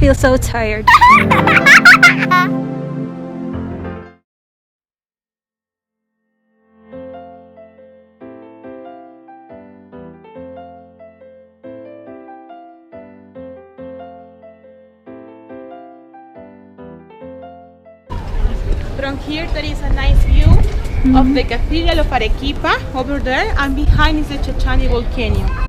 feel so tired. From here there is a nice view of the Cathedral of Arequipa over there, and behind is the Chachani volcano.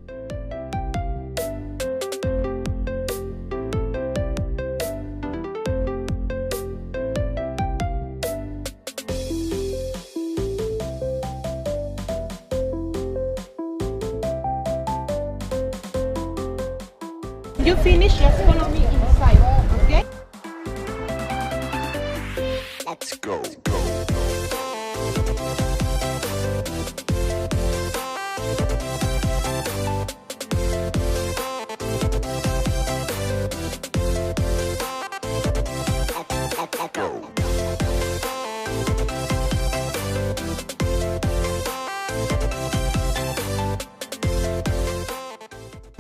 You finish, just follow me inside, okay? Let's go.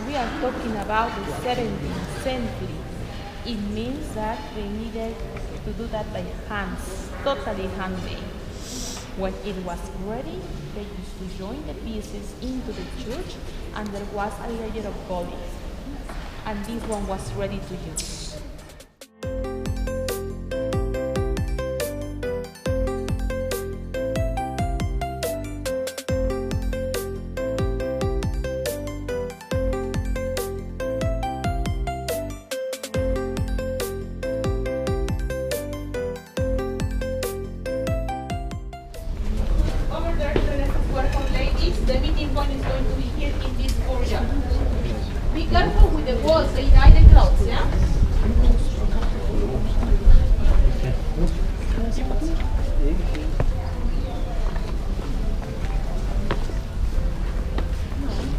We are talking about the 17th century. It means that they needed to do that by hands, totally handmade. When it was ready, they used to join the pieces into the church, and there was a layer of polish. And this one was ready to use. The meeting point is going to be here in this courtyard. Be careful with the walls, they hide the clouds, yeah?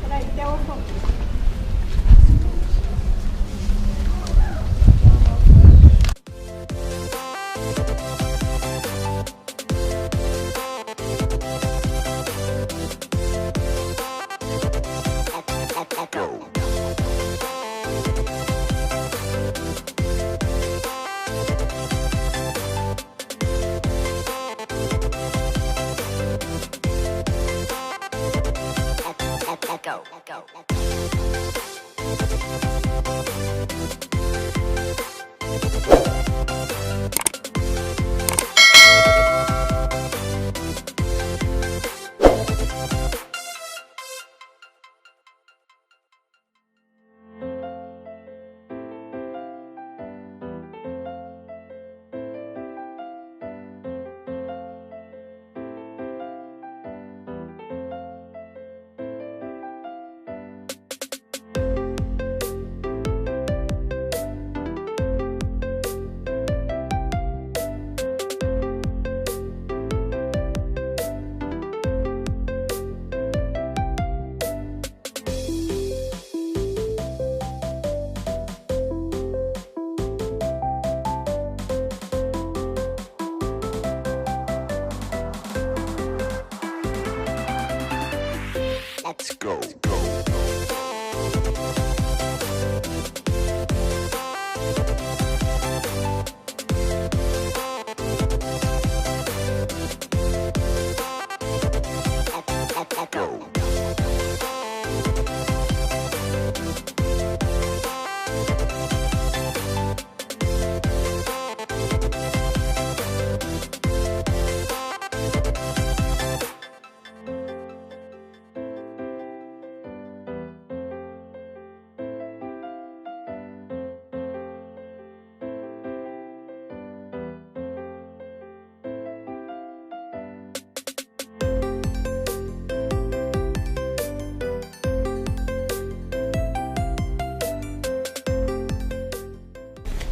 Right, there was something. Let's go.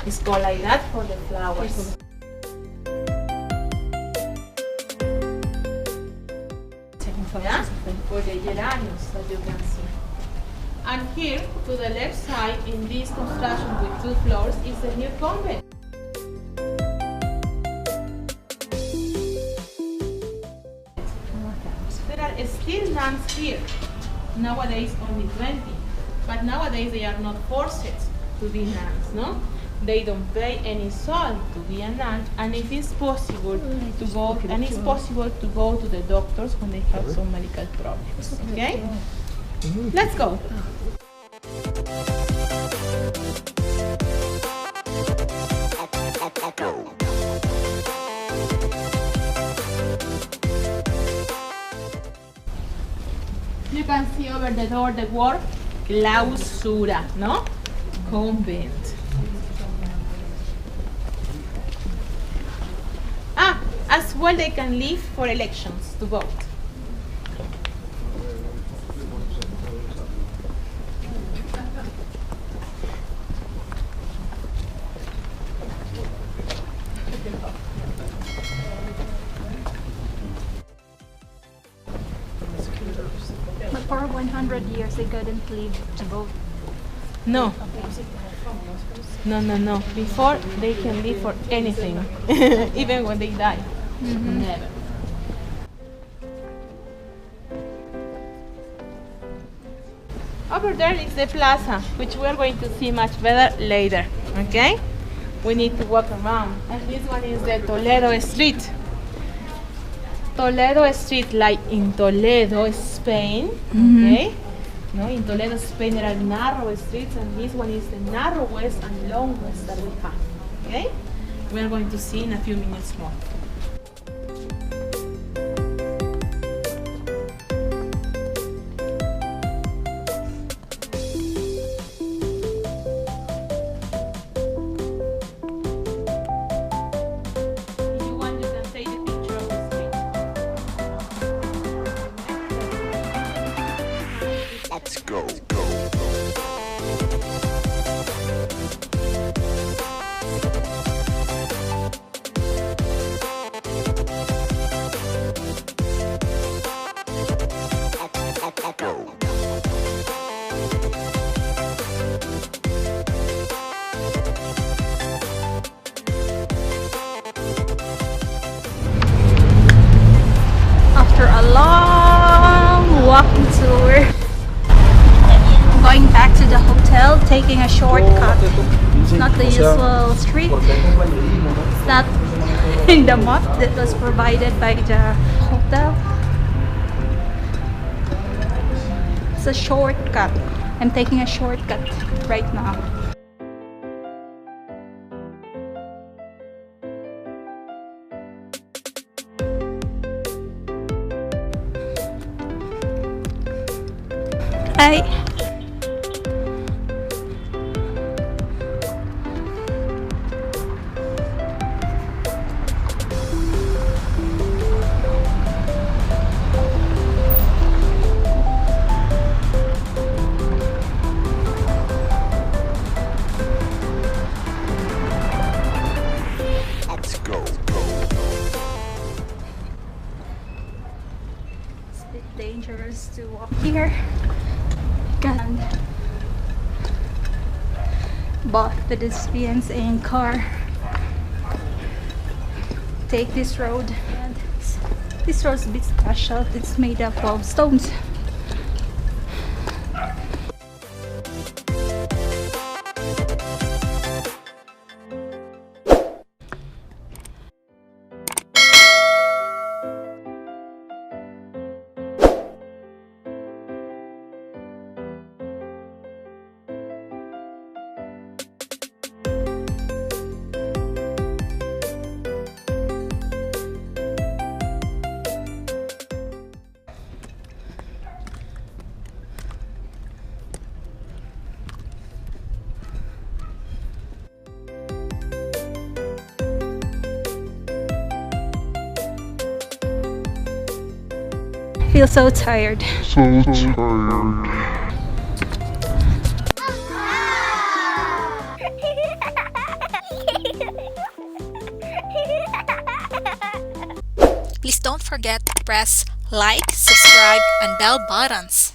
It's called like that for the flowers. Yeah? For the geraniums that you can see. And here, to the left side, in this construction with 2 floors, is the new convent. There are still nuns here. Nowadays only 20. But nowadays they are not forced to be nuns, no? They don't pay any salt to be an algae, and it is possible to go. And it's possible to go to the doctors when they have some medical problems. Okay, let's go. You can see over the door the word clausura, no? Convent. As well they can leave for elections to vote. But for 100 years they couldn't leave to vote. No. No. Before they can live for anything, even when they die. Never. Over there is the plaza, which we are going to see much better later. Okay? We need to walk around. And this one is the Toledo Street. Toledo Street, like in Toledo, Spain. Okay? No, in Toledo, Spain, there are narrow streets, and this one is the narrowest and longest that we have. Okay? We are going to see in a few minutes more. If you want, you can take a picture of the street. Let's go. After a long walking tour, going back to the hotel, taking a shortcut. It's not the usual street. It's not in the map that was provided by the hotel. It's a shortcut. I'm taking a shortcut right now. Hi. Let's go. It's a bit dangerous to walk here. And both pedestrians and car take this road, and this road is a bit special. It's made up of stones. Feel so tired. Please don't forget to press like, subscribe, and bell buttons.